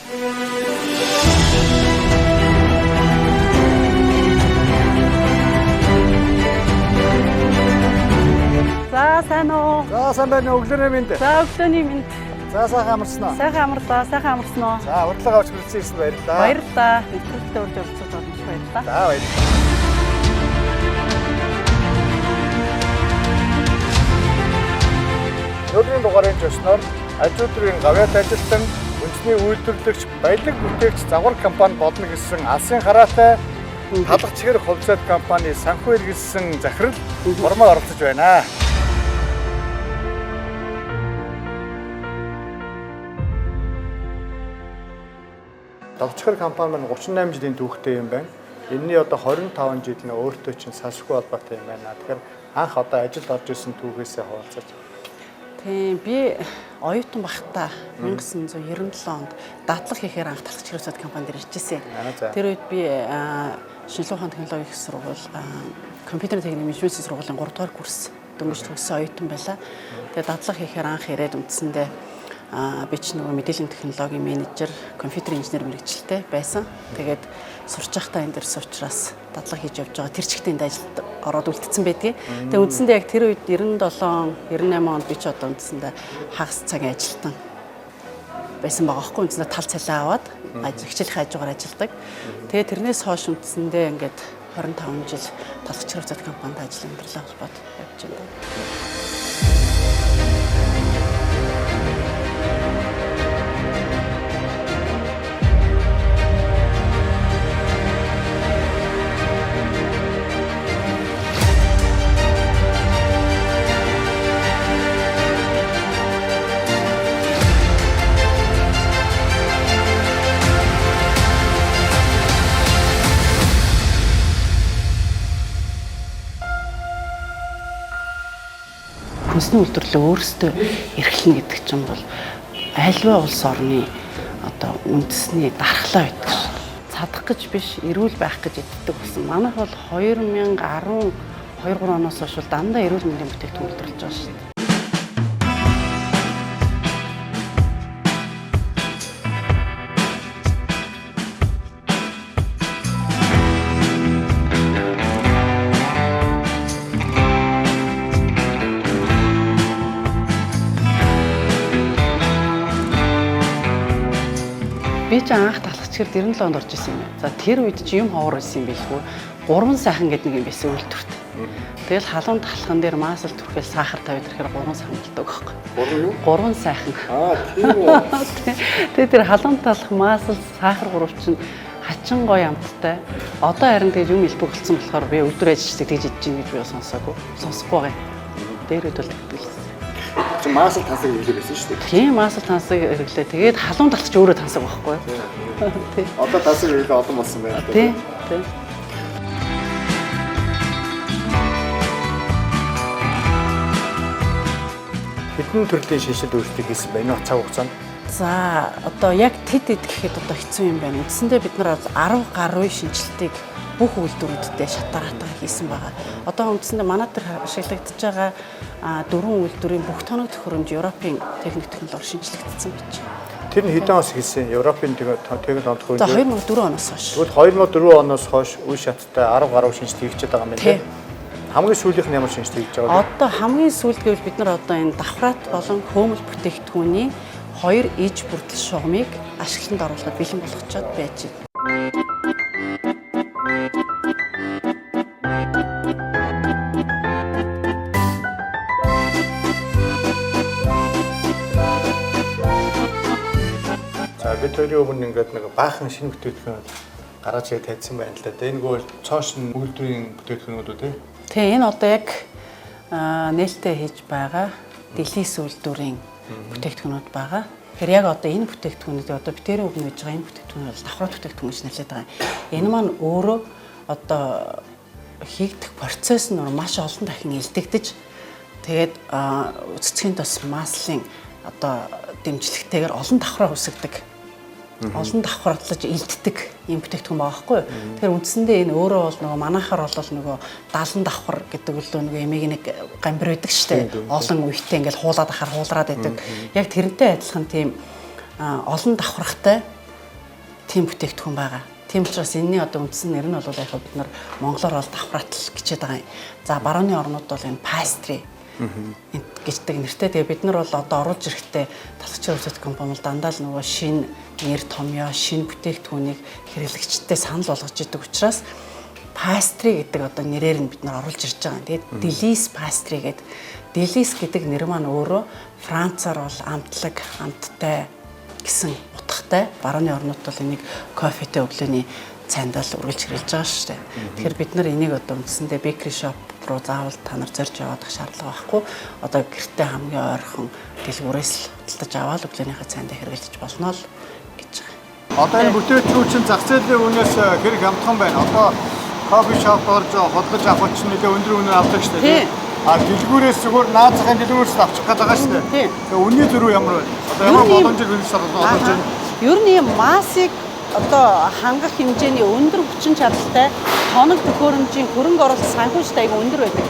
За сайн уу? За сайн байна уу? Өглөөний мэнд. За өглөөний мэнд. За сайхан амарсан уу? Сайхан амарлаа, сайхан амарсан уу? За урдлага авч хүрэлцэн ирсэн баярлалаа. Баярлалаа. Нэвтрүүлэгтээ урьж оролцоод байна. Баярлалаа. За баярлалаа. Өнөөдрийн дугаарын төснөөр ажлын гавьяат ажилтан, үндэсний үйлдвэрлэгч, баялаг бүтээгч загвар компани болно гэсэн алсын хараатай талх чихэр хувьцаат компани санхүү эргэлсэн захирал гормоор оролцож байна. Талхчхэр компани маань 38 жилийн түүхтэй юм байна. Энэний одоо 25 жил нь өөртөө чинь салшгүй холбоотой юм байна. Тэгэхээр анх одоо ажилд орж исэн түүхээсээ хуваалцаж. Тийм би оюутан багтаа 1997 онд дадлаг хийхээр анх талхчхэр хувьцаат компанид иржсэн. Тэр үед би шинжлэх ухааны технологийн их сургууль, компьютерийн техникийн менежментийн сургуулийн 3 дугаар курс дөнгөж төгссөн оюутан байлаа. Тэгээд дадлаг хийхээр анх ирээд үндсэндээ би ч нөгөө мэдээллийн технологийн менежер, компьютерийн инженер мэргэжилтэй байсан. Тэгээд сурч байхдаа энэ дэрс учраас дадлаг хийж явж байгаа. Тэр чигтээ энд ажилд ороод үлдсэн байдгийг. Тэгээд үндсэндээ яг тэр үед 97, 98 онд би ч одоо үндсэндээ хагас цагийн ажилтан байсан байгаа хгүй. Үндсэндээ тал цалиа аваад хичээлэх хажуугаар ажилладаг. Тэгээд тэрнээс хойш үндсэндээ ингээд 25 жил талхчхэр хувьцаат компанид ажил амьдралаа холбоод явж байна. Хүнсний үйлдвэрлэлээ өөрсдөө эрхлэнэ гэдэг чинь бол альва улс орны одоо үндэсний дархлаа байдаг шээ. Цадах гэж биш, эрүүл байх гэж иддэг болсон. Манайх бол 2012-3 оноос хойш дандаа эрүүл мэндийн бүтээгдэхүүн үйлдвэрлэж байгаа шээ. Би ч анх талхчхэр 97 онд орж исэн юм байна. За тэр үед чи юм ховор байсан юм билгүй. 3 сайхан гэдэг нэг юм байсан үйлдвэрт. Тэгэл халуун талхан дээр маасл түрхэл сахар тавьад ирэхээр 3 сайхан болдог байхгүй. 3 юу? 3 сайхан. Тийм үү. Тэгээд тэр халуун талх маасл сахар 3 чинь хачин гоё амттай. Одоо харин тэгээд юм илбэг болсон болохоор би өдөр ажиллаж тэгж идэж гин гэж би сонсоогүй. Сонсохгүй байгаа. Дээр үед бол тэгдэг. Чи маасл тансаг хэрэглээ байсан шүү дээ. Тийм, маасл тансаг хэрэглээ. Тэгээд халуун талч өөрөө тансаг байхгүй. Тийм. Одоо тансаг хэрэглээ олон болсон байна. Тийм. Тийм. Хэдэн төрлийн шинжилгээ үйлчлэг хийсэн байна уу цаг хугацаанд? За, одоо яг тэд гэхэд одоо хэцүү юм байна. Үндсэндээ бид нар 10 гаруй шинжилтийг бүх үйлдвэрүүдэд шатааратаа хийсэн байгаа. Одоо үндсэндээ манай дээр ашиглагдж байгаа 4 үйлдвэрийн бүх тоног төхөөрөмж Европын техник технологи шинжилэгдсэн байж. Тэр нь хэдэн оноос хийсэн? Европын техник технологи. За 2004 оноос хойш. Тэгвэл 2004 оноос хойш үе шаттай 10 гаруй шинжилт хийгчээд байгаа юм байна. Хамгийн сүүлийнх нь ямар шинжилт хийж байгаа вэ? Одоо хамгийн сүүлд гэвэл бид нар одоо энэ давхрат болон хөөмөл бүтээгдэхүүний 2 иж бүрдэл шугамыг ашиглалтанд оруулахад бэлэн болгочоод байж байна. Бид хоёрын өмнө ингээд нэг баахан шинэ бүтээгдэхүүн гаргаж ирээд тавьсан байна л да. Энэ гол цоош үйлдвэрийн бүтээгдэхүүнүүд үү те? Тийм, энэ одоо яг нээлттэй хийж байгаа дэлхийс үйлдвэрийн бүтээгдэхүүнүүд байгаа. Тэгэхээр яг одоо энэ бүтээгдэхүүнүүд одоо битэрийн өмнө хийж байгаа энэ бүтээгдэхүүн бол давхрат бүтээгдэхүүн гэж нэрлэдэг байгаа. Энэ маань өөрөө одоо хийгдэх процесс нь маш олон дахин илтгэдэж тэгээд цэцгийн тос маслын одоо дэмжлэгтэйгээр олон давхраа үсгдэг. Олон давхарлаж илддэг юм бүтээгдэхүүн байгаа байхгүй юу. Тэгэхээр үндсэндээ энэ өөрөө бол нөгөө манайхаар бол нөгөө 70 давхар гэдэг үлдөө нөгөө эмийг нэг гамбир байдаг шүү дээ. Олон үетэй ингээл хуулаад ахаар хуулраад байдаг. Яг тэрнтэй адилхан тийм олон давхрахтай тийм бүтээгдэхүүн байгаа. Тийм учраас энэний одоо үндсэн нэр нь бол яг бид нар монголоор бол давхралтал гэчээд байгаа юм. За барууны орнууд бол энэ pastry гэждэг нэртэй. Тэгээ бид нар бол одоо оруулж ирэхдээ талхчир үзэсгэлэнт компани бол дандаа л нөгөө шинэ нэр томьёо, шинэ бүтээгдэхүүнийг хэрэглэгчдэд санал болгож идэг учраас pastry гэдэг одоо нэрээр нь бид нар оруулж ирж байгаа. Тэгээд Delis pastry гэдэг Delis гэдэг нэр маань өөрөө Францаар бол амтлаг, амттай гэсэн утгатай. Барууны орнууд бол энийг кофетэй өглөөний цайнд л үргэлж хэрэглэж байгаа шүү дээ. Тэгэхээр бид нар энийг одоо үндсэндээ bakery shop руу заавал та нар зорж явах шаардлага байхгүй. Одоо гэртээ хамгийн ойрхон дэлгүүрээс л худалдаж аваад өглөөнийхөө цайнд хэрэглэж болно л гэж байгаа. Одоо энэ бүтээгдэхүүн чинь зах зээлийн үнээс хэрэг амтхан байна. Одоо кофе шоп орж хөдөлж авах чинь нэлээд өндөр үнээр авдаг шүү дээ. А дэлгүүрээс зүгээр наад захын дэлгүүрээс авчих гээд байгаа шүү дээ. Тэгээ үнийн зөрүү ямар вэ? Одоо ямар боломжийг хөлс олгож байна? Ер нь юм массыг одоо хангах хэмжээний өндөр хүчин чадалтай тоног төхөөрөмжийн хөрөнгө оруулалт санхүүжилт аяга өндөр байдаг.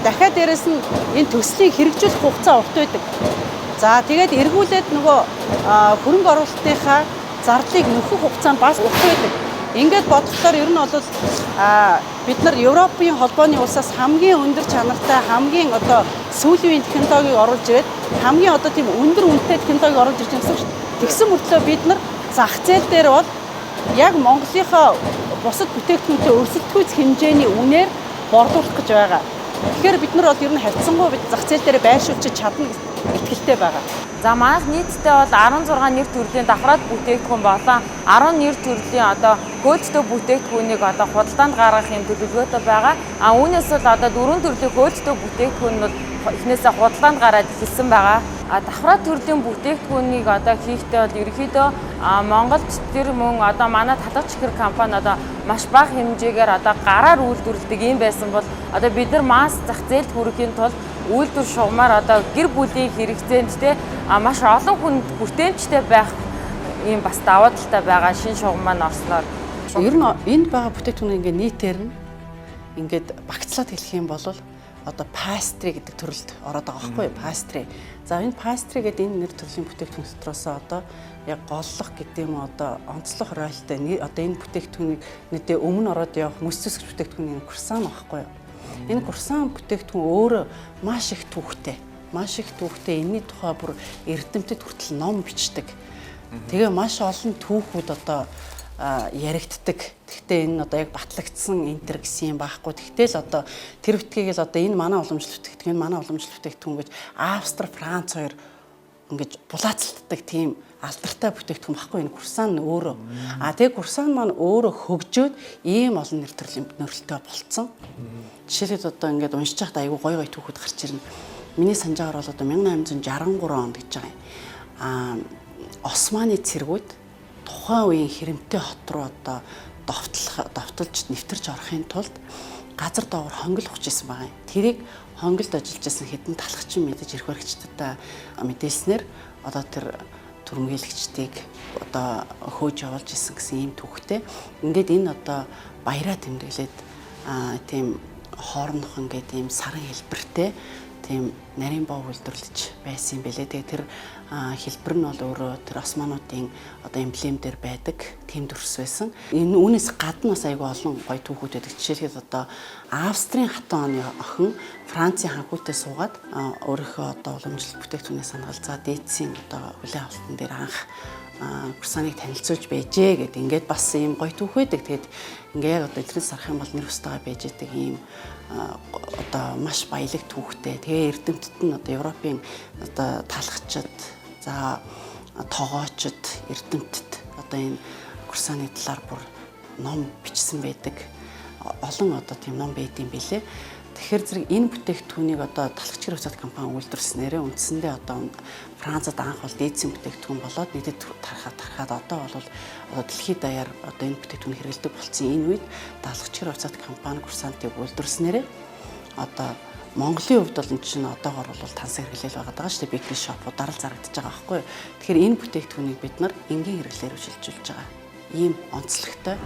Дахиад дээрэс нь энэ төслийг хэрэгжүүлэх хугацаа урт байдаг. За тэгээд эргүүлээд нөгөө хөрөнгө оруулалтынхаа зардлыг нөхөх хугацаа нь бас урт байдаг. Ингээд бодглохоор ер нь бол бид нар Европын холбооны улсаас хамгийн өндөр чанартай, хамгийн одоо сүүлийн үеийн технологиг оруулж ирээд хамгийн одоо тийм өндөр үнэтэй технологиг оруулж ирж байгаа юм шиг. Тэгсэн мөртлөө бид нар зах зээл дээр бол яг Монголынхаа бусад бүтээгдэхүүнтэй өрсөлдөхүйц хэмжээний үнээр борлуулах гэж байгаа. Тэгэхээр бид нар бол ер нь харьцангуй бид зах зээл дээр байршуулж чадна гэж итгэлтэй байгаа. За манайх нийтдээ бол 16 нэр төрлийн давхраад бүтээгдэхүүн болон 10 нэр төрлийн одоо хөөцтэй бүтээгдэхүүнийг одоо худалдаанд гаргах юм төлөвлөгөөтэй байгаа. Үүнээс бол одоо 4 төрлийн хөөцтэй бүтээгдэхүүнүүд эхнээсээ худалдаанд гараад эхэлсэн байгаа. Давхраад төрлийн бүтээгдэхүүнийг одоо хийхдээ бол ерөнхийдөө Монголд тэр мөн одоо манай талхач чихэр компани одоо маш бага хэмжээгээр одоо гараар үйлдвэрлэдэг юм байсан бол одоо бид нар масс зах зээлд хүрэхийн тулд үйлдвэр шугамаар одоо гэр бүлийн хэрэгцээнд те маш олон хүнд хүртээмжтэй байх ийм бас даваа талтай байгаа шинэ шугам маань орсноор ер нь энд байгаа бүтээгдэхүүн ингээ нийтээр нь ингээд багцлаад хэлэх юм бол одоо pastry гэдэг төрөлд ороод байгаа байхгүй юу? Pastry. За энэ pastry гэдэг энэ нэр төрлийн бүтээгдэхүүн дотроос одоо яг голлох гэдэг юм одоо онцлог ройлтой одоо энэ бүтээгдэхүүнийг нэгдээ өмнө ороод явах мөс зэсгэж бүтээгдэхүүний курсан байхгүй юу? Энэ курсан бүтээгдэхүүн өөрөө маш их түүхтэй. Маш их түүхтэй энэний тухай бүр эрдэмтэд хүртэл ном бичдэг. Тэгээ маш олон түүхүүд одоо яригддаг. Гэхдээ энэ одоо яг батлагдсан энтер гэсэн юм байхгүй. Тэгтэл одоо тэр бүтгийг л одоо энэ манай уламжлалт бүтээгдэхүүн, манай уламжлалт бүтээгдэхүүн гэж Австри, Франц хоёр ингэж булаацалддаг тийм алдартай бүтээгдэхүүн байхгүй энэ курсан нь өөрөө. Тэгээ курсан маань өөрөө хөгжөөд ийм олон нэр төрлийн нөрөлтөө болцсон. Жишээлбэл одоо ингээд уншиж байхдаа айгүй гой гой түүхүүд гарч ирнэ. Миний санджаагаар бол одоо 1863 онд гэж байгаа юм. Османы цэргүүд тухайн үеийн хэрэмтэй хот руу одоо довтолж нэвтэрч орохын тулд газар доогоор хонгил ухж исэн байгаа юм. Тэрийг хонгилд ажиллаж исэн хэдэн талхчин мэдэж ирэх баригчдад мэдээлснээр одоо тэр түрмгийлэгчдийг одоо хөөж явуулж исэн гэсэн ийм түүхтэй. Ингээд энэ одоо баяраа тэмдэглээд тийм хоорондох ингээд ийм саран хэлбэртэй тийм нарийн боо үйлдвэрлэж байсан юм бэлээ. Тэгээ тэр хэлбэр нь бол өөрөө тэр османуудын одоо эмблем дээр байдаг тийм төрс байсан. Энэ үүнээс гадна бас айгүй олон гоё түүхүүд байдаг. Жишээлбэл одоо Австрийн хатан оны охин Францын ханхуйтай суугаад өөрийнхөө одоо уламжлалт бүтээгдэхүүнээ санагалзаа дээдсийн одоо хүлээн авалтан дээр анх курсаныг танилцуулж байжээ гэдэг. Ингээд бас ийм гоё түүх байдаг. Тэгээд ингээ яг одоо эдгэрээс сарах юм бол нэр устгаа байж идэг ийм одоо маш баялаг түүхтэй. Тэгээ эрдэмтэд нь одоо Европын одоо талхачид за тоогоочд эрдэмтэд одоо энэ курсаны талаар бүр ном бичсэн байдаг. Олон одоо тийм ном байдсан билээ. Тэгэхээр зэрэг энэ бүтээгдэхүүнийг одоо талхачгэр хувьцаат компани үйлдвэрлэснээрээ үндсэндээ одоо Францад анх бол дээдсийн бүтээгдэхүүн болоод нийтэд тархаад одоо бол дэлхийд даяар одоо энэ бүтээгдэхүүн хэрэглэдэг болсон энэ үед талхачгэр хувьцаат компани курсантыг үйлдвэрлэснээрээ одоо Монголын хувьд бол энэ чинь одоогоор бол тансаг хэрэглэл байгаа шүү дээ. Bakery shop-уудаар л зарагдаж байгаа байхгүй юу. Тэгэхээр энэ бүтээгдэхүүнийг бид нар энгийн хэрэглээр шилжүүлж байгаа. Ийм онцлогтой.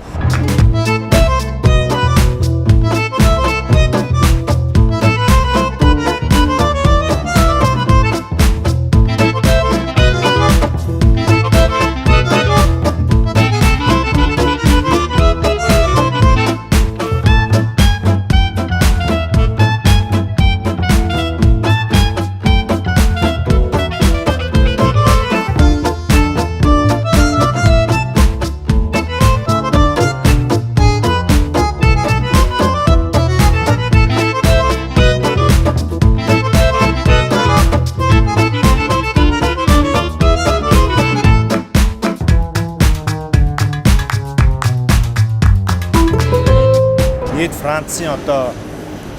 Made Францын одоо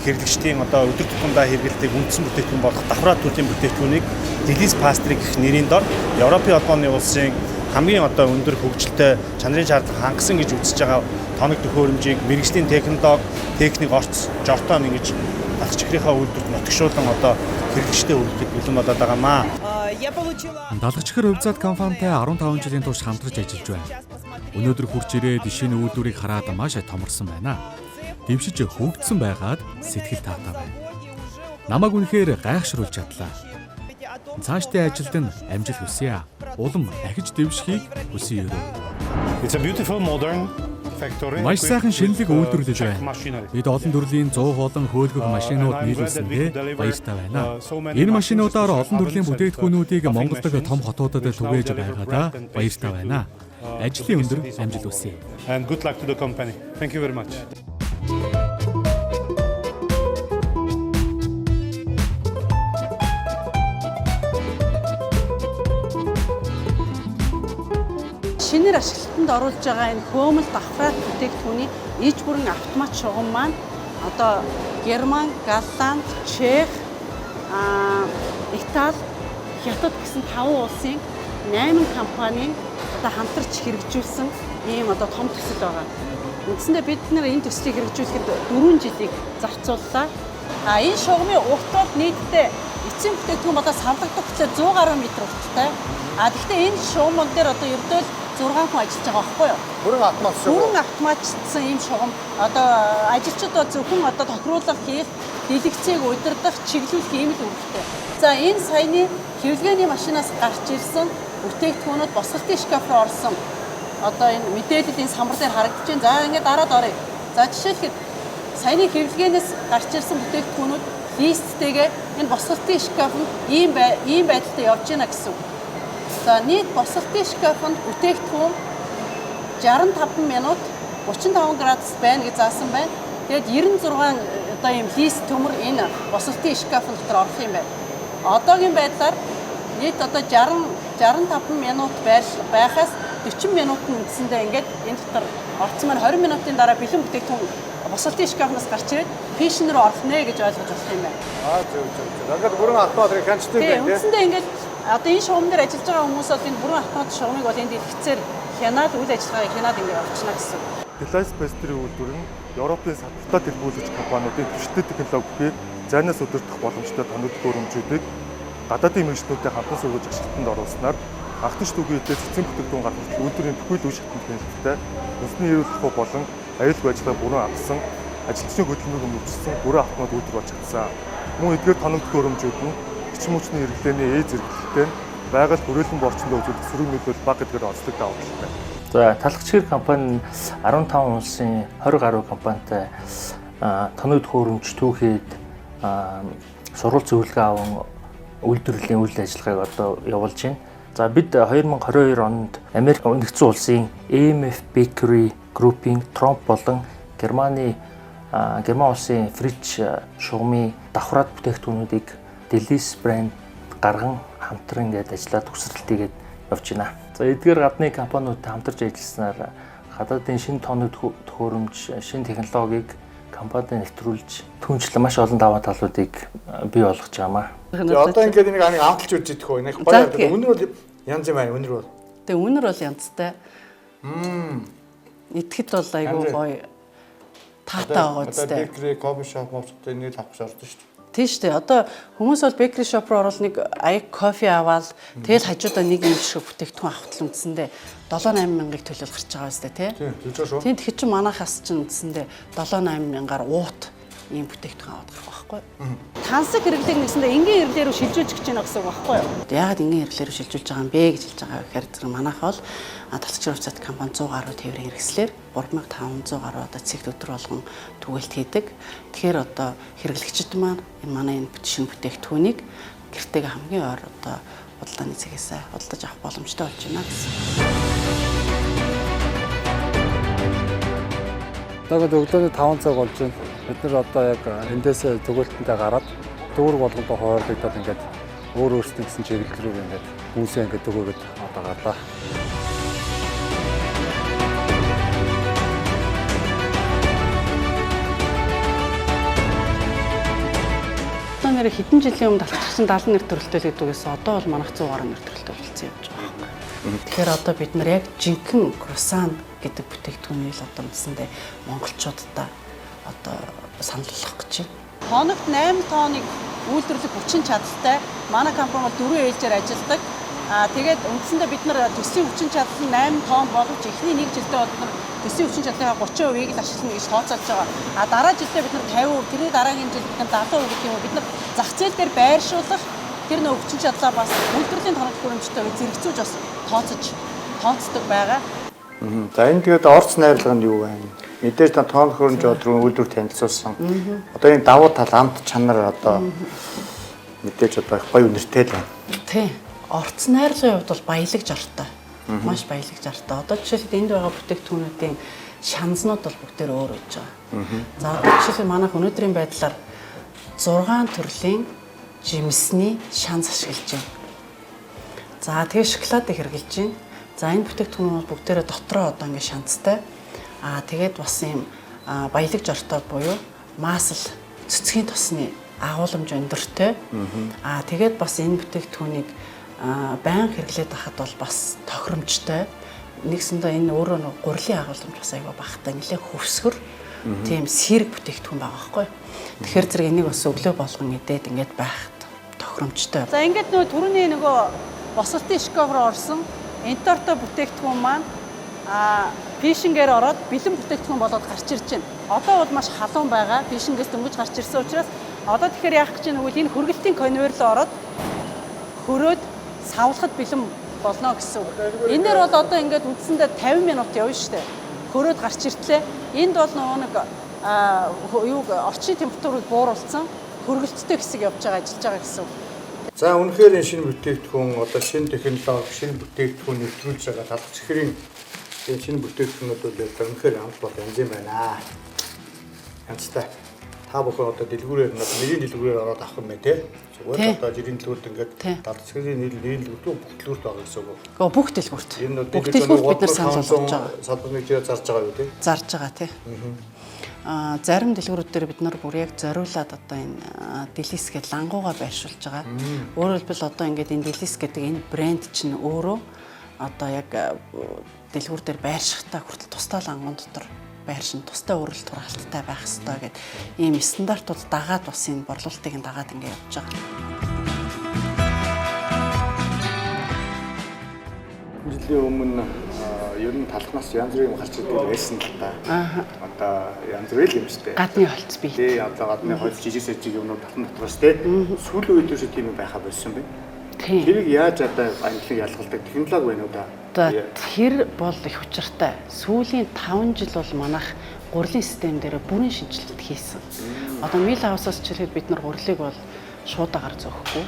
хэрэглэгчдийн одоо өдөр тутамдаа хэрэглэдэг үндсэн бүтээгдэхүүн болох давхраа төрлийн бүтээгдэхүүнийг Delhi's Pastry гэх нэрийн дор Европын холбооны улсын хамгийн одоо өндөр хөгжилтэй чанарын шаардлага хангасан гэж үзэж байгаа тоног төхөөрөмжийг мэргэжлийн технологи, техник орц, жортон ингэж талх чихрийнхаа үйлдвэрт нотгшуулан одоо хэрэглэгчдэд хүргэхэд бэлэн болоод байгаамаа. Далгачхэр хувьцаат компанитай 15 жилийн турш хамтарч ажиллаж байна. Өнөөдөр хурж ирээд шинэ үйлдвэрийг хараад маш томорсон байна. Дэвшиж хөгжсөн байгаад сэтгэл таатай байна. Намайг үнэхээр гайхшруулж чадлаа. Цаашдын ажилд нь амжилт хүсье. Улам ахиж дэвшихийг хүсье. It's a beautiful modern factory. Маш сайхан шинэлэг үйлдвэрлэж байна. Бид олон төрлийн 100 болон хөөлгөх машинууд нийлүүлсэндээ баяртай байна. Энэ машинуудаар олон төрлийн бүтээгдэхүүнүүдийг Монголд том хотуудад түгээж байгаадаа баяртай байна. Ажлын өндөр амжилт хүсье. And good luck to the company. Thank you very much. Шинээр ашиглалтанд оруулж байгаа энэ хөөмөл давхраад бүтээгдэхүүний иж бүрэн автомат шугам маань одоо Герман, Голланд, Чех, Итали, Хятад гэсэн 5 улсын 8 компани одоо хамтарч хэрэгжүүлсэн ийм одоо том төсөл байгаа. Үндсэндээ бид нэр энэ төслийг хэрэгжүүлэхэд 4 жилийг зарцууллаа. Энэ шугамын урт бол нийтдээ эцсийн бүтээгдэхүүн болоо савлагдах хүчлээ 100 гаруй метр урттай. Гэхдээ энэ шугамн дээр одоо ердөө 6 хүн ажиллаж байгаа байхгүй юу? Бүрэн автоматжсан ийм шугам одоо ажилчид зөвхөн одоо тохируулах хийх, дэлгэцийг удирдах, чиглүүлэх ийм л үүрэгтэй. За энэ саяны хэвлэгээний машинаас гарч ирсэн бүтээгдэхүүнүүд босгалтын шкаф руу орсон. Одоо энэ мэдээлэл энэ самбар дээр харагдаж байна. За ингээд дараад оръё. За жишээлхэд саяны хэвлэгээнээс гарч ирсэн бүтээгдэхүүнүүд листтэйгээ энэ босгалтын шкаф нь ийм байдалтай явж байна гэсэн. За нийт босгалтын шкафанд бүтээгдэхүүн 65 минут 35 градус байна гэж заасан байна. Тэгээд 96 одоо ийм лист төмөр энэ босгалтын шкаф дотор орох юм байна. Одоогийн байдлаар нийт одоо 65 минут байхаас 40 минутын үндсэндээ ингээд энэ дотор орцсон маань 20 минутын дараа бэлэн бүтээгдэхүүн босгалтын шкафнаас гарч ирээд пишн рүү орох нэ гэж ойлгож болох юм байна. Зөв. Ингээд бүрэн автомат хянчтай байна тийм. Үндсэндээ ингээд одоо энэ шугам дээр ажиллаж байгаа хүмүүс бол энэ бүрэн автомат шугамыг бол энд дэлгэцээр хянаад үйл ажиллагаагаа хянаад ингээд авчна гэсэн. Delhi's Pastry үйлдвэр нь Европын саталтаа дэлгүүлэгч компаниудын түвшинтэй технологийн зайнаас удирдах боломжтой тоног төхөөрөмжүүдийг гадаадын мэргэжлүүдтэй хамтан сургуулж ашиглалтанд оруулснаар агтч түгээдээ цэцэн бүтээгдэхүүн гаргах үйлдвэрийн бүхэл үе шатнд хяналттай үндэсний эрүүл ухаан болон аюулгүй ажиллагаа бүрэн авсан ажилчны хөдөлмөрийг өмөрчсөн бүрэн автомат үйлдвэр болж чадсан. Мөн эдгээр тоног төхөөрөмжүүд нь бичсэн хүчний хэрэглээний ээж зэрэглэлтэй байгаль хүрээлэн орчиндөө үзүүлэх сөрөг нөлөөлөл бага гэдгээр онцлог давуу талтай. За талхчгэр компани 15 улсын 20 гаруй компанитай тоног төхөөрөмж түүхэд сурвалж зөвлөгөө аван үйлдвэрлэлийн үйл ажиллагааг одоо явуулж байна. За бид 2022 онд Америк нэгдсэн улсын AMF Bakery Group-ийн Trump болон Герман улсын Fritz шугамын давхраад бүтээгдэхүүнүүдийг Delhi's брэнд гарган хамтран ингээд ажиллаад төгсрэлтийгээд явж байна. За эдгээр гадны компаниудтай хамтарч ажилласнаар гадаадын шинэ тоног төхөөрөмж, шинэ технологиг компанид нэвтрүүлж түнчлэн маш олон даваа талуудыг бий болгож байгаамаа. Одоо ингээд энийг амталж үзэж идэх үү? Нэг гоё байдаг. Үнэр бол янз юм байна. Үнэр бол. Тэгээ үнэр бол янзтай. Идэхэд бол айгүй гоё таатай байгаа үстэй. Бекри, кофе шоп мовчтой нэг авах шаардсан шүү дээ. Тийм шүү дээ. Одоо хүмүүс бол бекри шоп руу орвол нэг аяг кофе аваад тэгэл хажуудаа нэг юм шиг бүтээгдэхүүн авахтал үндсэндээ 7-8 мянгаыг төлөв гарч байгаа үстэй тий. Тийм, төлөө шүү. Тийм тэгэхээр чи манайхаас ч үндсэндээ 7-8 мянгаар уут ийм бүтээгдэхүүн аваад гарах байхгүй. Тансаг хэрэглээг нэгсэндээ энгийн хэрэглээ рүү шилжүүлж гэж байна гэсэн үг байхгүй юу? Яагаад энгийн хэрэглээ рүү шилжүүлж байгаа юм бэ гэж хэлж байгаа гэхээр зэрэг манайх бол талхчгэр хувьцаат компани 100 гаруй тээврийн хэрэгслэр 3500 гаруй одоо цэгт өдөр болгон түгэлт хийдэг. Тэгэхээр одоо хэрэглэгчид маань энэ манай энэ шинэ бүтээгдэхүүнийг гэртээгээ хамгийн ойр одоо худалдааны цэгээс худалдаж авах боломжтой болж байна гэсэн. Тэгээд өглөөний 5 цаг болж байна. Бид нар одоо яг эндээс төгөлтөндөө гараад дүүр болгондоо хойрлогдоод ингээд өөр өөрсдөө гэсэн чиглэл рүү ингээд хүмүүсээ ингээд төгөөгд одоо гарлаа. нэр хэдэн жилийн өмнө талцсан 70 нэр төрөлтэй л гэдэгээс одоо бол манайх 100 гаруй нэр төрөлтэй болсон явж байгаа. Тэгэхээр одоо бид нар яг жинхэнэ круассан гэдэг бүтээгдэхүүнийг л одоо үндсэндээ монголчуудаа одоо санал болгох гэж байна. Хоногт 8 тонныг үйлдвэрлэх хүчин чадалтай манай компани бол 4 ээлжээр ажилладаг. Тэгээд үндсэндээ бид нар төсвийн хүчин чадал нь 8 тонн боловч эхний нэг жилдээ бол бид нар төсвийн хүчин чадлын 30%-ийг л ашиглана гэж тооцоолж байгаа. Дараа жилдээ бид нар 50%, тэрний дараагийн жилд бид нар 70% гэх юм уу бид нар зах зээл дээр байршуулах тэр нөх хүчин чадлаа бас үйлдвэрлэлийн тоног хөрөмжтэйгээ зэрэгцүүлж бас тооцдог байгаа. За энэ тэгээд орц найрлага нь юу вэ? Мэдээж та тоног хөрөмж руу үйлдвэр танилцуулсан. Одоо энэ давуу тал амт чанар одоо мэдээж одоо их гоё үнэртэй л байна. Тийм. Орц найрлагын хувьд бол баялаг жартай. Маш баялаг жартай. Одоо жишээлбэл энд байгаа бүтээгдэхүүнүүдийн шаназнууд бол бүгдээр өөр байж байгаа. За одоо жишээлбэл манайх өнөөдрийн байдлаар 6 төрлийн жимсний шанс ашиглаж байна. За тэгээ шоколадыг хэрэглэж байна. За энэ бүтээгдэхүүн бол бүгдээрээ дотроо одоо ингэ шанцтай. Тэгээд бас ийм баялаг жартай буюу масл цэцгийн тосны агуулмж өндөртэй. Тэгээд бас энэ бүтээгдэхүүнийг байнга хэрэглээд байхад бол бас тохиромжтой. Нэгсэндээ энэ өөрөө нэг гурилын агуулмж бас аяга багтаа нэлээд хөвсгөр тийм сэрэг бүтээгдэхүүн байгаа байхгүй. Тэгэхээр зэрэг энийг бас өглөө болгон идээд ингээд байх тохиромжтой. За ингээд нөгөө түрүүний нөгөө босолтын шкаф руу орсон энтортой бүтээгдэхүүн маань фишингээр ороод бэлэн бүтээгдэхүүн болоод гарч ирж байна. Одоо бол маш халуун байгаа. Фишингээс дөнгөж гарч ирсэн учраас одоо тэгэхээр яах гэж байна вэ? Энэ хөргөлтийн конвейер руу ороод хөрөөд савлахад бэлэн болно гэсэн үг. Энэ дээр бол одоо ингээд үндсэндээ 50 минут явна шүү дээ. Хөрөөд гарч иртлээ. Энд бол нэг орчин температурыг бууруулсан хөргөлттэй хэсэг явж байгаа ажиллаж байгаа гэсэн үг. За үнэхээр энэ шинэ бүтээгдэхүүн одоо шинэ технологи, шинэ бүтээгдэхүүн нэвтрүүлж байгаа талх чихрийн энэ шинэ бүтээгдэхүүнүүд бол үнэхээр амт бол янз юм байна. Янзтай. Та бүхэн одоо дэлгүүрээр нэрийн дэлгүүрээр ороод авах юм байна те. Зүгээр одоо жирийн дэлгүүрт ингээд талх чихрийн нэрийн дэлгүүрт бүх дэлгүүрт байгаа гэсэн үг. Гэхдээ бүх дэлгүүрт. Бүх дэлгүүрт бид нар санал болгож байгаа. Салбарны хэмжээр зарж байгаа юу те? Зарж байгаа те. Зарим дэлгүүрүүд дээр бид нар бүр яг зориулаад одоо энэ Делис гэдэг лангууга байршуулж байгаа. Өөрөөр хэлбэл одоо ингээд энэ Делис гэдэг энэ брэнд чинь өөрөө одоо яг дэлгүүр дээр байршихтаа хүртэл тусдаа лангуун дотор байршин тусдаа өрөл тургаалттай байх хэрэгтэй гэдэг ийм стандартууд дагаад бас энэ борлуулалтыг дагаад ингээд явж байгаа. Жилийн өмнө ер нь талхнаас янз бүрийн гарч ирдэг байсан л да. Одоо янз бүр л юм шүү дээ. Гадны холц бий. Тий, одоо гадны холц жижиг сажиг юмнууд талхан дотроос тий. Сүүлийн үед ч тийм юм байха болсон байна. Тий. Тэрийг яаж одоо амтлаг ялгалдаг технологи байна уу да? Одоо тэр бол их учиртай. Сүүлийн 5 жил бол манайх гурилын систем дээр бүрэн шинжилэлт хийсэн. Одоо мил хаусаас чирхэд бид нар гурилыг бол шуудагаар зөөхгүй.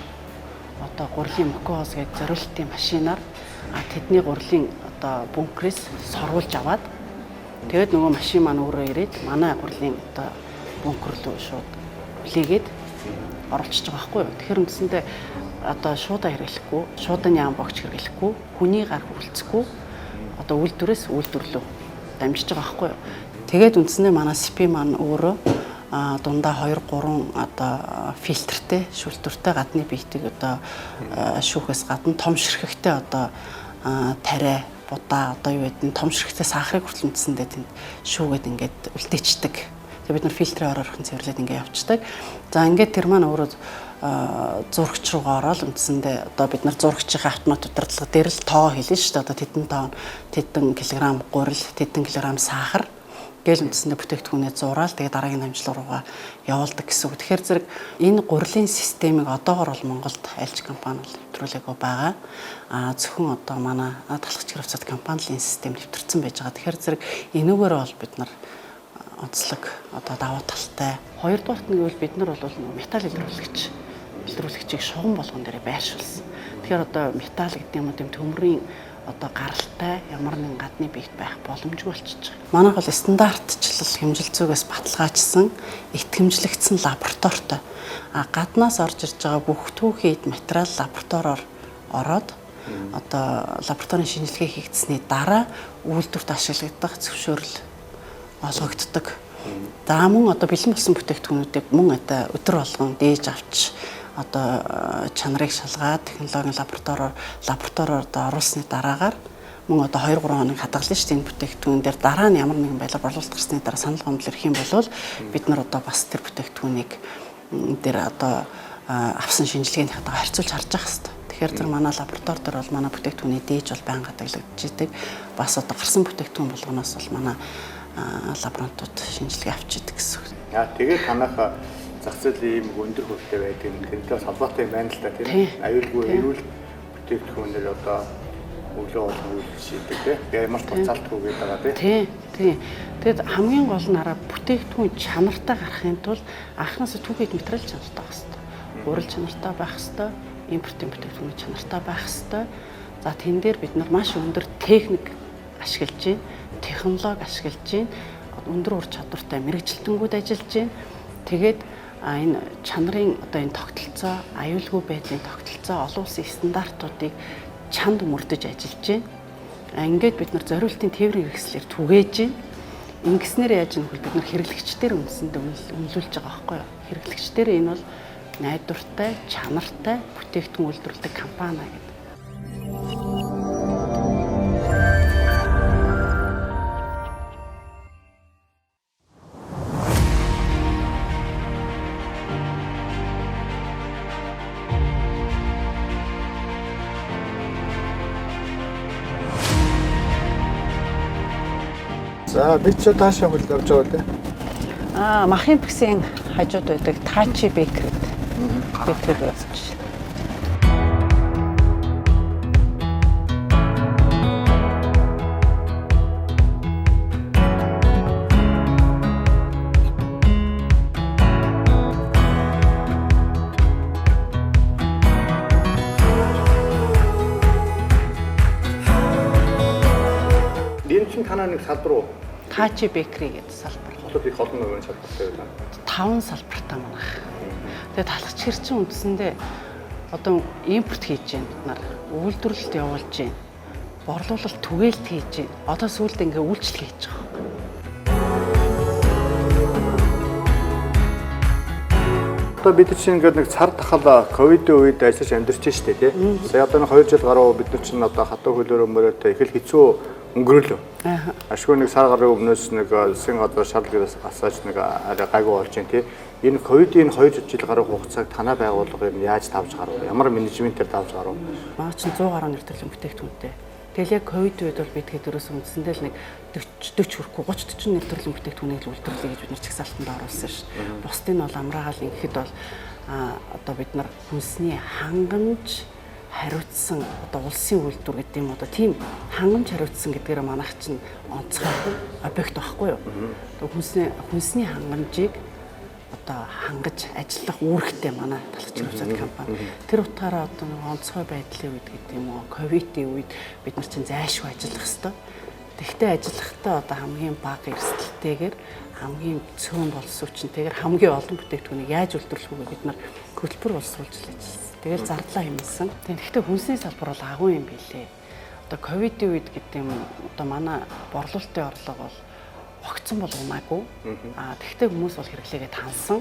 Одоо гурилын мокоос гэж зориултын машинаар тэдний гурилын одоо бункерээс сорвуулж аваад тэгээд нөгөө машин маань өөрөө ирээд манай гурилын одоо бункер руу шууд хүлээгээд оруулчихж байгаа байхгүй юу. Тэгэхээр үндсэндээ одоо шуудаа хэрэглэхгүй, шуудан яам богч хэрэглэхгүй, хүний гар хүрэлцэхгүй одоо үйлдвэрээс үйлдвэрлөө дамжиж байгаа байхгүй юу. Тэгээд үндсэндээ манай СП маань өөрөө дундаа 2-3 одоо фильтртэй, шүүлтүртэй гадны биетийг одоо шүүхээс гадна том ширхэгтэй одоо тариа, будаа одоо юу гэдэг нь том ширхэгтэй сахарыг хүртэл үндсэндээ тэнд шүүгээд ингээд үлдээчдэг. Тэгээд бид нар фильтрийн оройрхон цэвэрлээд ингээд явцдаг. За ингээд тэр маань өөрөө зурагч руугаа ороод үндсэндээ одоо бид нар зурагчийн автомат удирдлага дээр л тоо хэлнэ шүү дээ. Одоо тэдэн тоо, тэдэн килограмм гурил, тэдэн килограмм сахар гэл үндсэндээ бүтээгдэхүүнээ зураал тэгээд дараагийн амжилт руугаа явуулдаг гэсэн үг. Тэгэхээр зэрэг энэ гурилын системийг одоогор бол Монголд альж компани нэвтрүүлээгүй байгаа. Зөвхөн одоо манай талхач гэрвцад компанийн систем нэвтэрсэн байж байгаа. Тэгэхээр зэрэг энүүгээр бол бид нар онцлог одоо давуу талтай. Хоёрдугаарт нь гэвэл бид нар бол металл илрүүлэгчийг шугам болгон дээр байршуулсан. Тэгэхээр одоо металл гэдэг юм уу тийм төмрийн одоо гаралтай ямар нэгэн гадны биет байх боломжгүй болчихж байгаа. Манайх бол стандартчлал хэмжилзүүгээс баталгаажсан, итгэмжлэгдсэн лабораторитой. Гаднаас орж ирж байгаа бүх түүхийд материал лабораториор ороод одоо лабораторийн шинжилгээ хийгдсэний дараа үйлдвэрт ашиглагдах зөвшөөрөл олгогддог. За мөн одоо бэлэн болсон бүтээгдэхүүнүүдийг мөн одоо өдөр болгон дээж авч одоо чанарыг шалгаад технологийн лабораториор одоо оруулсны дараагаар мөн одоо 2-3 хоног хадгална шүү дээ энэ бүтээгдэхүүн дээр дараа нь ямар нэгэн байдлаар борлуулалт гарсны дараа санал гомдол ирэх юм бол бид нар одоо бас тэр бүтээгдэхүүнийг дээр одоо авсан шинжилгээний хатаа харьцуулж харж явах хэрэгтэй. Тэгэхээр зэрэг манай лаборатори дээр бол манай бүтээгдэхүүний дээж бол байнга хадгалагдж идэг. Бас одоо гарсан бүтээгдэхүүн болгоноос бол манай лаборантууд шинжилгээ авч идэг гэсэн үг. Тэгээд танах зах зээл ийм өндөр хөлтэй байдаг юм. Тэрнээ бас холбоотой юм байна л да тийм. Аюулгүй эрүүл бүтээгдэхүүнээр одоо өглөө болгон үйл шийдэг тийм. Ямар ч буцаалтгүй гэдэг байгаа тийм. Тэгэд хамгийн гол нь араа бүтээгдэхүүн чанартай гарахын тулд анхнаасаа түгээх материал чанартай байх хэрэгтэй. Урал чанартай байх хэрэгтэй. Импортын бүтээгдэхүүн чанартай байх хэрэгтэй. За тэн дээр бид нар маш өндөр техник ашиглаж байна. Технологи ашиглаж байна. Өндөр ур чадвартай мэрэгжилтэнгүүд ажиллаж байна. Тэгээд энэ чанарын одоо энэ тогтолцоо, аюулгүй байдлын тогтолцоо, олон улсын стандартуудыг чанд мөрдөж ажиллаж байна. Ингээд бид нар зориултын тээврийн хэрэгслээр түгээж байна. Ингэснээр яаж юм бол бид нар хэрэглэгчдээр үндсэндээ үнэлүүлж байгаа байхгүй юу? Хэрэглэгчдээр энэ бол найдвартай, чанартай бүтээгдэхүүн үйлдвэрлэдэг компани гэдэг. За бид ч таашаа хөл явж байгаа тийм. Махын бэксийн хажууд байдаг Тачи Бэкери. Бэкери гэж. Энэ чинь танаа нэг салбар уу? Тачи Бэкери гэдэг салбар. Одоо их олон нэгэн салбартай байна. 5 салбартай манайх. Тэгээд талхач хэрчин үндсэндээ одоо импорт хийж байна бид нар. Үйлдвэрлэлт явуулж байна. Борлуулалт түгээлт хийж байна. Одоо сүүлд ингээ үйлчлэл хийж байгаа. Одоо бид чинь ингээд нэг цар тахал ковидын үед ажиллаж амьдарч штэ тий. Сая одоо 2 жил гаруй бид нар чинь одоо хатуу хөлөөрөө мөрөөдөө их л хэцүү өнгөрөөлөө. Ашгүй нэг сар гарын өмнөөс нэг засгийн газар шаардлагаас асааж нэг арай гайгүй болж байна тий. Энэ ковидын 2 жил гаруй хугацааг танаа байгууллага юм яаж давж гарав? Ямар менежментээр давж гарав? Маа чинь 100 гаруй нэртэрлэн бүтээгдэхүүнтэй. Тэгэл яг ковид үед бол бид хэдэрээс үндсэндээ л нэг 40 хүрэхгүй 30-40 нэртэрлэн бүтээгдэхүүнийг л үйлдвэрлэе гэж бид нар чагсаалтанд оруулсан шүү дээ. Бусдыг нь бол амраагаал ингэхэд бол одоо бид нар хүнсний хангамж хариуцсан одоо улсын үйлдвэр гэдэг юм одоо тийм хангамж хариуцсан гэдгээр манайх чинь онцгой объект байхгүй юу. Хүнсний хангамжийг одоо хангаж ажиллах үүрэгтэй манай талхач хэмжээний компани. Тэр утгаараа одоо онцгой байдлын үед гэдэг юм уу ковидын үед бид нар чинь зайлшгүй ажиллах хэрэгтэй. Тэгтээ ажиллахдаа одоо хамгийн бага эрсдэлтэйгээр хамгийн цөөн боловсруучнтэйгээр хамгийн олон бүтээгдэхүүнийг яаж үйлдвэрлэх вэ бид нар хөтөлбөр боловсруулж ажилласан. Тэгэл зардлаа хэмнэсэн. Тэгэхдээ хүнсний салбар бол агуу юм билээ. Одоо ковидын үед гэдэг юм одоо манай борлуулалтын орлого бол огцсон бол унаагүй. Тэгтээ хүмүүс бол хэрэглээгээ тансан.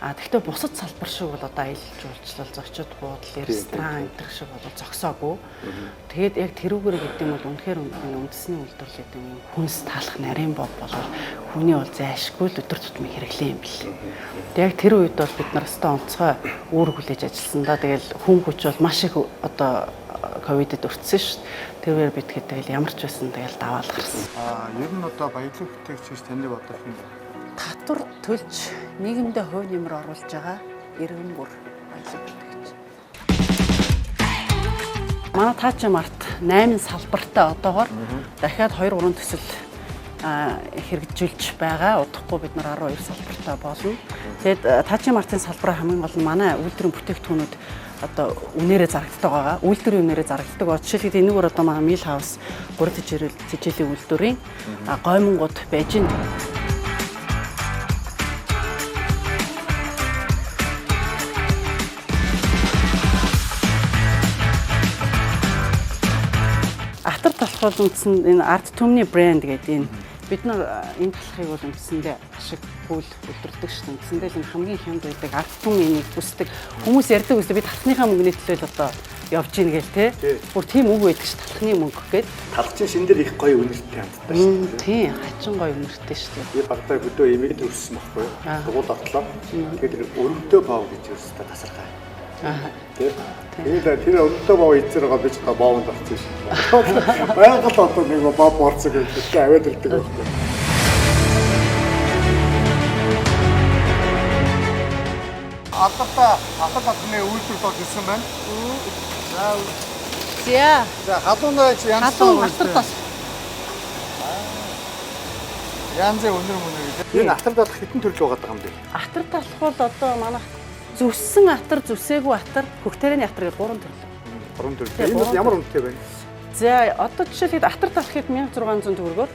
Тэгтээ бусад салбар шиг бол одоо аялал жуулчлал, зочид буудал, ресторан энэ шиг бол зогсоогүй. Тэгээд яг тэрүүгээр гэдэг юм бол үнэхээр үндэсний үйлдвэрлэл гэдэг юм хүнс таалах нарийн бод болол хүний бол зайлшгүй л өдөр тутмын хэрэглээ юм бэл. Тэгээд яг тэр үед бол бид нар өстой онцгой үүрэг хүлээж ажилласан да. Тэгэл хүн хүч бол маш их одоо ковидд өртсөн шүү дээ. Тэрээр бид тэгэл ямар ч байсан тэгэл даваал гарсан. Ер нь одоо баялаг бүтээгч таны бодлох юм. Татвар төлж нийгэмдээ хувь нэмэр оруулж байгаа иргэн бүр баялаг бүтээгч. Манай Тачи Март 8 салбартай одоогоор дахиад 2-3 төсөл хэрэгжүүлж байгаа. Удахгүй бид нар 12 салбартай болно. Тэгэд Тачи Мартын салбараа хамгийн гол нь манай үйлдвэрийн бүтээгдэхүүнүүд одоо үнээрээ зарагддаг байгаа. Үйлдвэрийн үнээрээ зарагддаг ба жишээлбэл энэгээр одоо манай Мил хаус 3 тэжээлийн үйлдвэрийн гоймонгууд байж байна. Атар талхал үндсэн энэ арт түмний брэнд гэдэг энэ бид нар энэ талхыг бол үндсэндээ ашиггүй л өдөрдөг шүү дээ. Үндсэндээ л хамгийн хямд байдаг ард түмнийг хүсдэг хүмүүс ярьдаг үстэй би талхныхаа мөнгөний төлөө л одоо явж гин гээл те. Бүр тийм үг байдаг ш талхны мөнгө гээд. Талхчин шин дээр их гоё үнэртэй хамтдаа шүү дээ. Тийм хачин гоё үнэртэй шүү дээ. Би багтаа хөдөө эмийг төрсөн байхгүй юу? Дугуйл отлоо. Тэгээд өрөмтөө бав гэж өөрсдөө тасархаа. Тэгээд тэр өрөмтөө бав ийцэр байгаа би ч бавнд орсон шүү. Байгаль одоо нэг бав борцог гэж аваад ирдэг байхгүй. Атата ататны үйлдвэр болж ирсэн байна. За халуунаач янз бүр янзын өнөр мөнөр гэдэг. Энэ атар талах хэдэн төрөл байгаа юм бэ? Атар талах бол одоо манайх зүссэн атар, зүсээгүй атар, хөхтөрийн атар гэдэг 3 төрөл. 3 төрөл. Энэ бол ямар үнэтэй байна? За одоо жишээлбэл атар талах хэд 1600 төгрөгөөр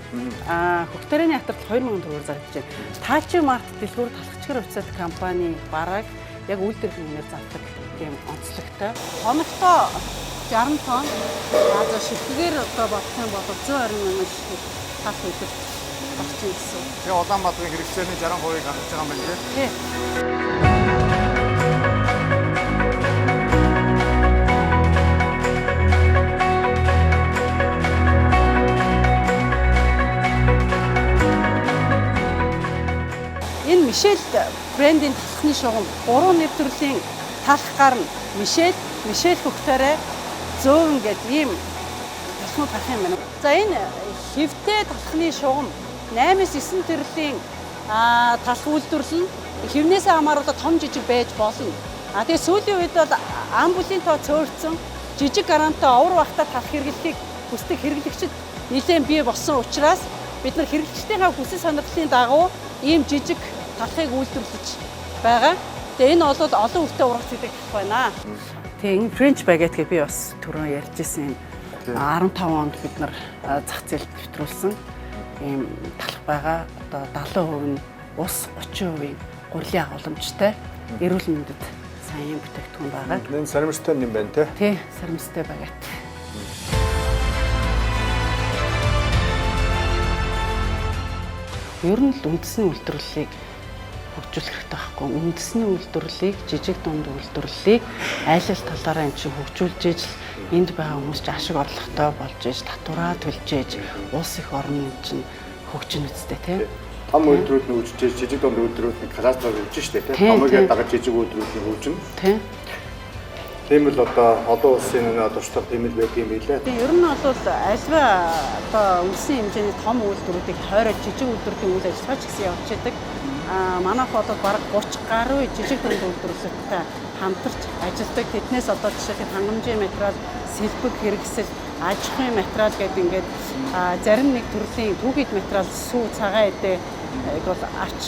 хөхтөрийн атар 2000 төгрөгөөр зарж байна. Таачи март дэлгүүр талхчгэр хувьцаат компани бараг яг үйлдвэрлэлийн хэмнээр зардаг тийм онцлогтой. Хоногтоо 60 тонн. За шилхэгээр одоо бодсон бол 120 мянган шилхэг тал үйлдвэр болчих юм гэсэн. Тэгээ Улаанбаатарын хэрэгцээний 60%-ыг хангаж байгаа юм байна тийм. Энэ Мишель брендийн талхны шугам 3 нэр төрлийн талх гарна. Мишель хөхтөрөө зөөвн гэдэг ийм талхнууд гарах юм байна. За энэ хэвтэй талхны шугам 8-9 төрлийн талх үйлдвэрлэл хэвнээсээ хамааруулаад том жижиг байж болно. Тэгээ сүүлийн үед бол амбулын тоо цөөрцөн жижиг гарантай овор бахта талх хэрэглэхийг хүсдэг хэрэглэгчид нэлээд бий болсон учраас бид нар хэрэглэгчдийн хүсэл сонирхлын дагуу ийм жижиг талхыг үйлдвэрлэж байгаа. Тэгээ энэ бол олон хүнтэй ургац гэдэг талх байна. Тэгээ энэ French baguette гэж би бас түрүү ярьж ирсэн. 15 онд бид нар зах зээлд нэвтрүүлсэн ийм талх байгаа. Одоо 70% нь ус, 30% гурилын агуулмжтай эрүүл мэндэд сайн бүтээгдэхүүн байгаа. Энэ сарамжтай юм байна те. Тий, сарамжтай baguette. Ер нь л үндэсний үйлдвэрлэлийг хөгжүүлэх хэрэгтэй байхгүй. Үндэсний үйлдвэрлэлийг, жижиг дунд үйлдвэрлэлийг аль аль талаараа энэ чинь хөгжүүлж ижил энд байгаа хүмүүс ч ашиг орлоготой болж иж, татвараа төлж иж, улс их орны чинь хөгжин үстэй тий. Том үйлдвэрүүд нь үүсэж, жижиг дунд үйлдвэрүүд нь кластер үүсэж штэ тий. Томыг дагаж жижиг үйлдвэрүүд нь үүснэ. Тий. Тийм л одоо олон улсын туршлага тийм л байдаг юм билээ. Тийм ер нь бол альва одоо үндэсний хэмжээний том үйлдвэрүүдийг хойроо жижиг үйлдвэрийн үйл ажиллагаа ч гэсэн явуулж байдаг. Манайх бол бараг 30 гаруй жижиг дунд үйлдвэрлэлтэй хамтарч ажилладаг. Тэднээс одоо жишээлбэл хангамжийн материал, сэлбэг хэрэгсэл, аж ахуйн материал гэдэг ингээд зарим нэг төрлийн түүхийд материал, сүү, цагаан эдээ бол арч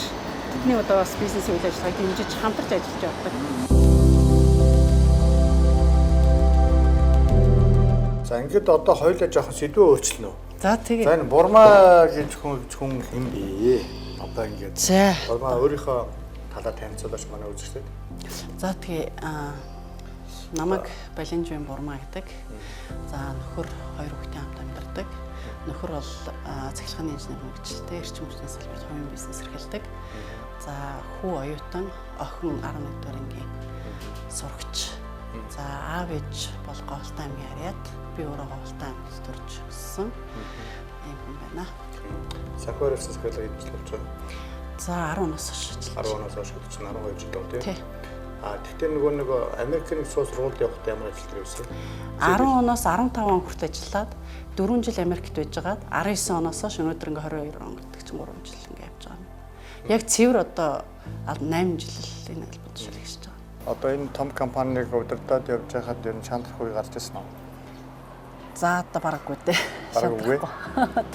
тэдний одоо бас бизнесийн үйл ажиллагааг дэмжиж хамтарч ажиллаж явдаг. За ингээд одоо хоёулаа жоохон сэдвээ өөрчлөнө үү? За тэгээ. За энэ Бурма гэж хүн юм бие. Одоо ингээд Бурма өөрийнхөө талаар танилцуулаач манай үзэгчдэд. За тэгээ намайг Балинжвэн Бурма гэдэг. За нөхөр 2 хүүхдийн хамт амьдардаг. Нөхөр бол цахилгааны инженер мэргэжилтэй эрчим хүчний салбарт хувийн бизнес эрхэлдэг. За хүү оюутан, охин 11 дугаар ангийн сурагч. За аав ээж бол Говьлтан аймгийн Ариад, би өөрөө Говьлтан аймагт төрж өссөн юм хүн байна. Санхүүрээс захиалга хийж болж байгаа. За 10 оноос хойш ажиллаж. 10 оноос хойш ажиллаж 12 жил үү тийм. Тэгтээ нэг Америкийн сул сургуульд явахдаа ямар ажил хийсэн? 10 оноос 15 он хүртэл ажиллаад 4 жил Америкт байжгаад 19 оноос хойш өнөөдөр ингээ 22 он гэдэг чинь 3 жил ингээ явж байгаа юм. Яг цэвэр одоо 8 жил энэ албад шилжиж байгаа. Одоо энэ том компаниг удирдаад явж байхад ер нь шаналх үе гарч ирсэн үү? За одоо бараггүй дээ. Бараггүй.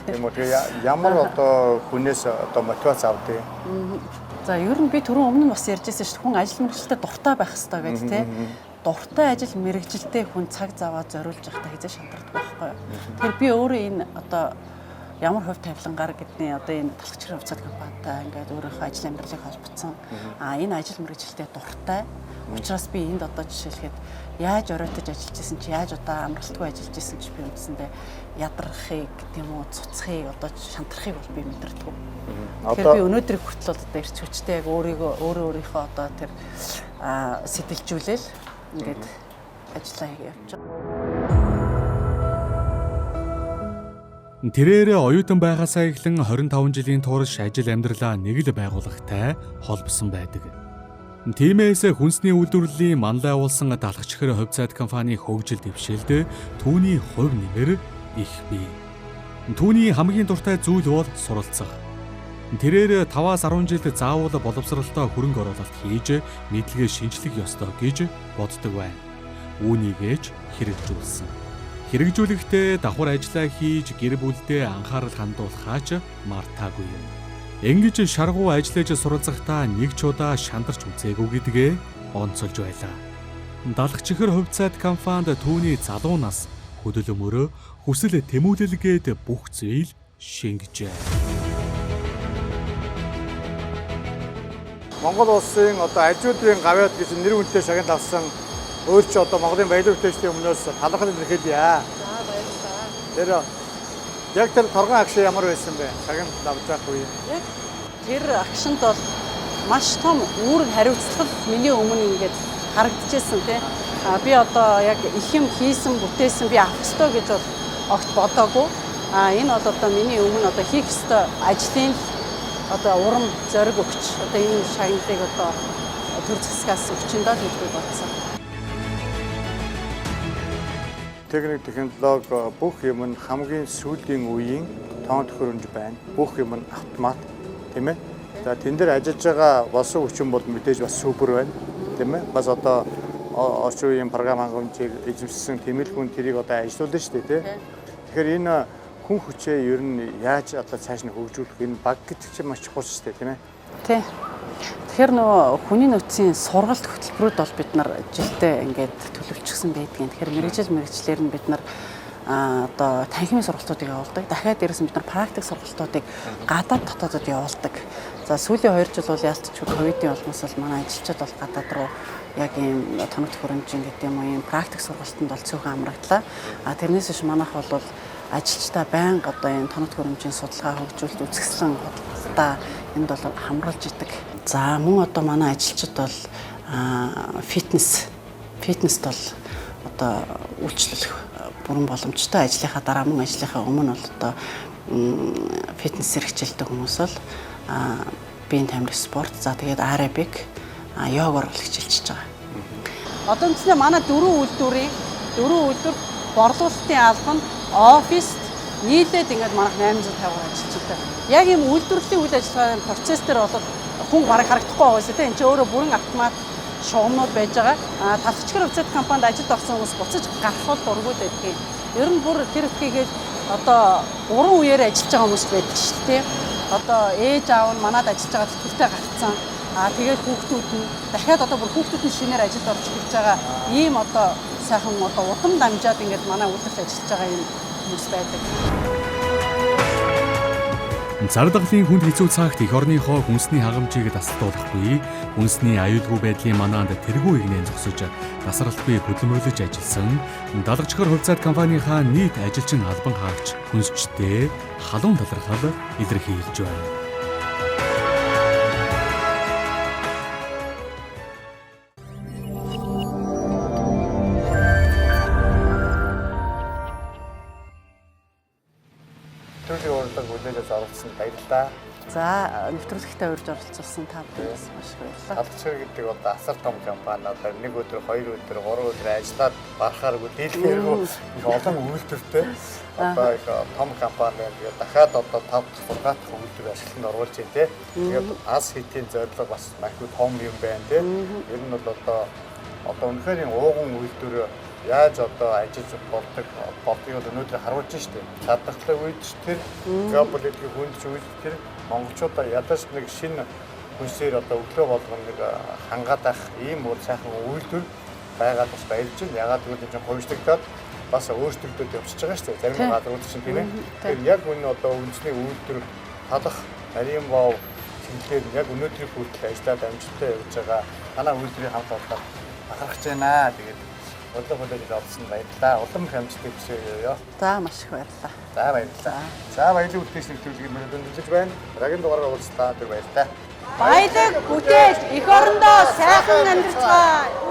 Тийм үү. Ямар одоо хүнээс одоо мотивац авдаг? За ер нь би түрүүн өмнө нь бас ярьжсэн шүү дээ. Хүн ажил мэргэжилтэд дуртай байх хэрэгтэй гэж тий. Дуртай ажил мэргэжилтэд хүн цаг заваа зориулж явахдаа хязгаар шантардаг байхгүй юу. Тэгэхээр би өөрөө энэ одоо ямар хувь тавилангаар гэдний одоо энэ талхчрын хувьцаат компанитай ингээд өөрийнхөө ажил амьдралыг холбоцсон. Энэ ажил мэргэжилтэд дуртай. Учираас би энд одоо жишээлхэд яаж оройтож ажиллаж исэн чи яаж одоо амралтгүй ажиллаж исэн чи би үндсэндээ ядрахыг гэдэм үү цуцхыг одоо шантрахыг бол би мэдэрдэг. Тэгэхээр би өнөөдрийг хүртэл одоо ирч хүчтэй яг өөрийнхөө одоо тэр сэтэлжүүлэл ингээд ажиллаа явж байгаа. Тэрээрээ оюутан байгаасаа эхлэн 25 жилийн турш ажил амьдралаа нэг л байгууллагатай холбосон байдаг. Тиймээс хүнсний үйлдвэрлэлийн манлай уулсан далхачхэр хувьцаат компани хөгжил дэвшилд түүний хувь нэмэр их бий. Түүний хамгийн дуртай зүйл бол суралцах. Тэрээр 5-10 жилд заавал боловсралтай хөрөнгө оруулалт хийж мэдлэгээ шинжлэх ёстой гэж боддог байна. Үүнийгээж хэрэгжүүлсэн. Хэрэгжүүлэхдээ давхар ажиллаа хийж гэр бүлдээ анхаарал хандуулахаач мартаагүй юм. Ингэж шаргуу ажиллаж суралцахдаа нэг ч удаа шантарч үзээгүй гэдгээ онцолж байлаа. Далхачхэр хувьцаат компанид түүний залуу нас хөдөлмөрөө хүсэл тэмүүлэлгээд бүх зүйл шингэжээ. Монгол улсын одоо ажлуудын гавьяат гэж нэр хүнтэй шагнал авсан өөр чи одоо Монголын баялаг хөтөлбөрийн өмнөөс талархал илэрхийлье. За баярлалаа. Тэр яг тэр торгон агш ямар байсан бэ? Шагнал авч байх үе. Яг тэр агшинд бол маш том үүрэг хариуцлага миний өмнө ингээд харагдчихсэн тий. Би одоо яг их юм хийсэн, бүтээсэн би авах ёстой гэж бол огт бодоогүй. Энэ бол одоо миний өмнө одоо хийх ёстой ажлын одоо урам зориг өгч одоо энэ шагналыг одоо төр засгаас өчөндөө гэж би бодсон. Техник технологи бүх юм нь хамгийн сүүлийн үеийн тоон төхөөрөмж байна. Бүх юм нь автомат, тийм ээ. За тэн дээр ажиллаж байгаа болсон хүчин бол мэдээж бас супер байна, тийм ээ. Бас одоо орчин үеийн програм хангамжийг эзэмшсэн тэмэл хүн тэрийг одоо ажилуулна шүү дээ, тийм. Тэгэхээр энэ хүн хүчээ ер нь яаж одоо цааш нь хөгжүүлэх энэ баг гэдэг чинь маш чухал шүү дээ, тийм ээ. Тий. Тэгэхээр нөгөө хүний нөөцийн сургалт хөтөлбөрүүд бол бид нар жилдээ ингээд төлөвлөчихсөн байдгийн. Тэгэхээр мэрэгжлэр нь бид нар одоо танхимын сургалтуудыг явуулдаг. Дахиад дээрээс бид нар практик сургалтуудыг гадаад дотоодод явуулдаг. За сүүлийн 2 жил бол яалтчгүй ковидын улмаас бол манай ажилчид бол гадаад руу яг ийм тоног төхөөрөмжийн гэдэг юм уу ийм практик сургалтанд бол цөөхөн амрагдлаа. Тэрнээс биш манайх бол ажилчдаа байнга одоо энэ тоног төхөөрөмжийн судалгаа хөгжүүлэлт үзэсгэлэн бодлоготой энд бол хамруулж идэг. За мөн одоо манай ажилчид бол фитнест бол одоо үйлчлүүлэх бүрэн боломжтой. Ажлынхаа дараа мөн ажлынхаа өмнө бол одоо фитнесээр хичээлдэг хүмүүс бол биеийн тамирын спорт, за тэгээд аэробик, йогоор хичээлж байгаа. Одоо үнэхээр манай 4 үйлдвэр борлуулалтын албан, офис нийлээд ингээд манайх 850 ажилчтай. Яг ийм үйлдвэрлэлийн үйл ажиллагааны процесс дээр бол хүн бараг харагдахгүй байгаасаа тийм. Энд чинь өөрөө бүрэн автомат шугамнууд байж байгаа. Талхачхэр хувьцаат компанид ажилд орсон хүмүүс буцаж гарах бол дургуй байдгийг. Ер нь бүр тэр ихгээд одоо 3 үеэр ажиллаж байгаа хүмүүс байдаг шүү дээ. Одоо ээж аав нь манад ажиллаж байгаа тэтгэвртэй гарцсан. Тэгээд хүүхдүүд нь дахиад одоо бүр хүүхдүүд нь шинээр ажилд орж ирж байгаа ийм одоо сайхан одоо удам дамжаад ингээд манай үйлдвэрт ажиллаж байгаа юм хүмүүс байдаг. Зар дагалын хүнд хэцүү цагт эх орныхоо хүнсний хагамжийг тасалдуулахгүй, хүнсний аюулгүй байдлын манаанд тэргүй игнэн зогсож, тасралтгүй хөдөлмөрлөж ажилласан Далхачхэр хувьцаат компанийнхаа нийт ажилчин албан хаагч хүнсчтэй халуун талархал илэрхийлж байна. Баярлалаа. За нэвтрүүлэгтээ урьж оролцуулсан та бүхэнд маш их баярлалаа. Далхачхэр гэдэг одоо асар том компани. Одоо 1 өдөр, 2 өдөр, 3 өдөр ажиллаад барахааргүй дийлхээргүй их олон үйлдвэртэй одоо их том компани яг дахиад одоо 5-6 дахь үйлдвэр ашиглалтанд оруулж байна те. Тэгээд ас хийтийн зорилго бас маш их том юм байна те. Ер нь бол одоо үнэхээр ууган үйлдвэр яаж одоо ажиллаж болдгийг өнөөдөр харуулж штеп. Цадахлаа үед тэр геополитикийн хүнд үед тэр монголчуудаа ядаж нэг шинэ хүнсээр одоо өглөө болгоно нэг хангаад ах ийм бол сайхан үйлдвэр байгаад бас баярлж байна. Ягаад гэвэл энэ хувьчлагдаад бас өөрчлөлтүүд явчихж байгаа шүү дээ. Зарим газрууд чинь тийм ээ. Тэгэхээр яг энэ одоо үндэсний үйлдвэр талах нарийн бов чиглэлээр яг өнөөдрийн хүртэл ажиллаад амжилттай явж байгаа манай үйлдвэрийн хамт олоноор бахархаж байна. Тэгээд бодлого хөдөлгөөн олсон баярлалаа. Улам их амжилттай хүсье. За маш их баярлалаа. За баярлалаа. За баялаг үтээс нэвтрүүлгийг мөрөдөж байна. Дараагийн дугаараар уулзлаа. Тэр баярлалаа. Баялаг бүтээл эх орондоо сайхан амьдарцгаая.